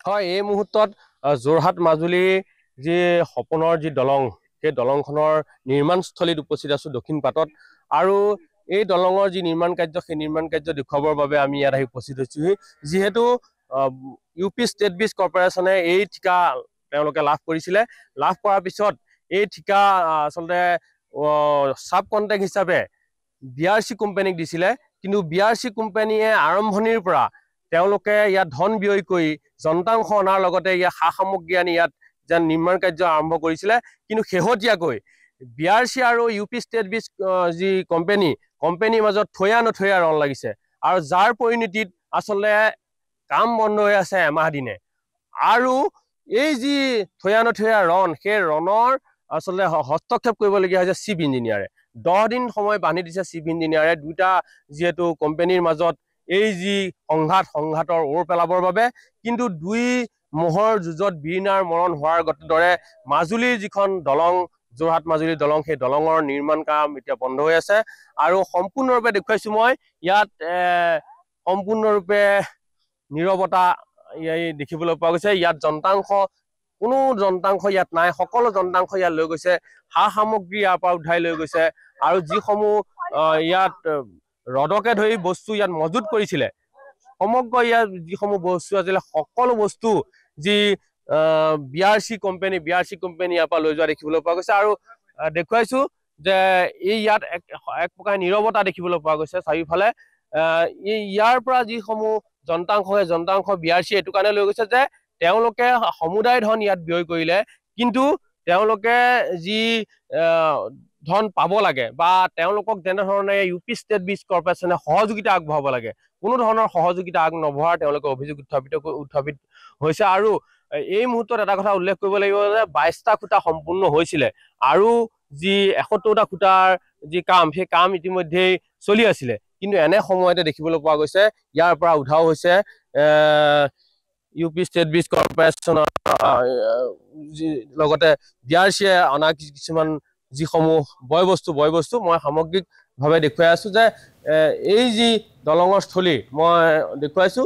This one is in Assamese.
হয়, এই মুহূৰ্তত যোৰহাট মাজুলী যি সপোনৰ যি দলং, সেই দলংখনৰ নিৰ্মাণস্থলীত উপস্থিত আছো দক্ষিণ পাটত। আৰু এই দলঙৰ যি নিৰ্মাণ কাৰ্য, সেই নিৰ্মাণ কাৰ্য দেখুৱাবৰ বাবে আমি ইয়াত আহি উপস্থিত হৈছোহি। যিহেতু ইউ পি ষ্টেট ব্ৰিজ কৰ্পৰেশ্যনে এই ঠিকা তেওঁলোকে লাভ কৰিছিলে। লাভ কৰাৰ পিছত এই ঠিকা আচলতে চাব কণ্ট্ৰেক্ট হিচাপে BRC কোম্পানীক দিছিলে। কিন্তু BRC কোম্পানীয়ে আৰম্ভণিৰ পৰা তেওঁলোকে ইয়াত ধন ব্যয় কৰি যন্ত্ৰাংশ অনাৰ লগতে ইয়াত সা সামগ্ৰী আনি ইয়াত যেন নিৰ্মাণ কাৰ্য আৰম্ভ কৰিছিলে। কিন্তু শেহতীয়াকৈ BRC আৰু ইউ পি ষ্টেট ব্ৰিজ যি কোম্পানীৰ মাজত থৈয়া নথৈয়া ৰণ লাগিছে। আৰু যাৰ পৰিণতিত আচলতে কাম বন্ধ হৈ আছে এমাহ দিনে। আৰু এই যি থৈয়া নথৈয়া ৰণ, সেই ৰণৰ আচলতে হস্তক্ষেপ কৰিবলগীয়া হৈছে চিফ ইঞ্জিনিয়াৰে। 10 দিন সময় বান্ধি দিছে চিফ ইঞ্জিনিয়াৰে, দুটা যিহেতু কোম্পানীৰ মাজত এই যি সংঘাতৰ ওৰ পেলাবৰ বাবে। কিন্তু দুই মহৰ যুঁজত বীৰনাৰ মৰণ হোৱাৰ দৰে মাজুলীৰ যিখন দলং, যোৰহাট মাজুলী দলং, সেই দলঙৰ নিৰ্মাণ কাম এতিয়া বন্ধ হৈ আছে। আৰু সম্পূৰ্ণৰূপে দেখুৱাইছো মই ইয়াত সম্পূৰ্ণৰূপে নীৰৱতা দেখিবলৈ পোৱা গৈছে। ইয়াত কোনো যন্ত্ৰাংশ ইয়াত নাই, সকলো যন্ত্ৰাংশ ইয়াত লৈ গৈছে, সা সামগ্ৰী ইয়াৰ পৰা উঠাই লৈ গৈছে। আৰু যিসমূহ ইয়াত ৰদকে ধৰি বস্তু ইয়াত মজুত কৰিছিলে, সমগ্ৰ ইয়াত যিসমূহ বস্তু আছিলে, সকলো বস্তু যি BRC কোম্পানী ইয়াৰ পৰা লৈ যোৱা দেখিবলৈ পোৱা গৈছে। আৰু দেখুৱাইছো যে এই ইয়াত এক প্ৰকাৰ নীৰৱতা দেখিবলৈ পোৱা গৈছে চাৰিওফালে। ইয়াৰ পৰা যিসমূহ যন্ত্ৰাংশ BRC এইটো কাৰণে লৈ গৈছে যে তেওঁলোকে সমুদায় ধন ইয়াত ব্যয় কৰিলে, কিন্তু তেওঁলোকে যি ধন পাব লাগে বা তেওঁলোকক যেনেধৰণে ইউ পি ষ্টেট ব্ৰিজ কৰ্পৰেশ্যনে সহযোগিতা আগবঢ়াব লাগে, কোনো ধৰণৰ সহযোগিতা নবঢ়াৰ তেওঁলোকে অভিযোগ উত্থাপিত হৈছে। আৰু এই মুহূৰ্তত এটা কথা উল্লেখ কৰিব লাগিব যে 22টা খুঁটা সম্পূৰ্ণ হৈছিলে, আৰু যি 71টা খুঁটাৰ যি কাম, সেই কাম ইতিমধ্যেই চলি আছিলে। কিন্তু এনে সময়তে দেখিবলৈ পোৱা গৈছে ইয়াৰ পৰা উধাও হৈছে ইউ পি ষ্টেট ব্ৰিজ কৰ্পৰেশ্যনৰ লগতে BRCয়ে অনা কিছুমান যিসমূহ বয় বস্তু মই সামগ্ৰিকভাৱে দেখুৱাই আছো যে এই যি দলঙৰ স্থলী মই দেখুৱাইছো,